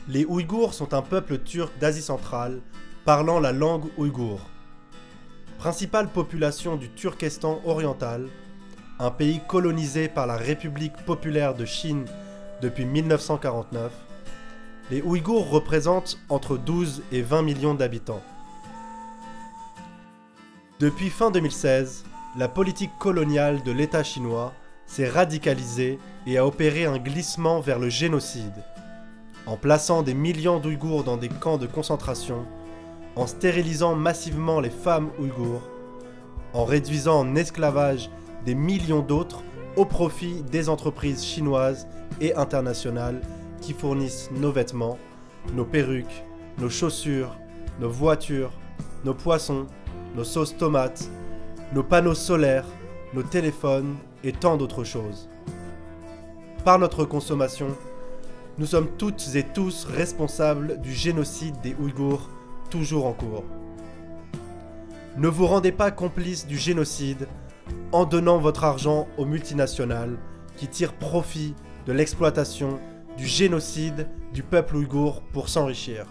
Les Ouïghours sont un peuple turc d'Asie centrale, parlant la langue ouïghour. Principale population du Turkestan oriental, un pays colonisé par la République populaire de Chine depuis 1949, les Ouïghours représentent entre 12 et 20 millions d'habitants. Depuis fin 2016, la politique coloniale de l'État chinois s'est radicalisée et a opéré un glissement vers le génocide, en plaçant des millions d'Ouïghours dans des camps de concentration, en stérilisant massivement les femmes ouïghours, en réduisant en esclavage des millions d'autres au profit des entreprises chinoises et internationales qui fournissent nos vêtements, nos perruques, nos chaussures, nos voitures, nos poissons, nos sauces tomates, nos panneaux solaires, nos téléphones et tant d'autres choses. Par notre consommation, nous sommes toutes et tous responsables du génocide des Ouïghours toujours en cours. Ne vous rendez pas complice du génocide en donnant votre argent aux multinationales qui tirent profit de l'exploitation, du génocide du peuple ouïghour pour s'enrichir.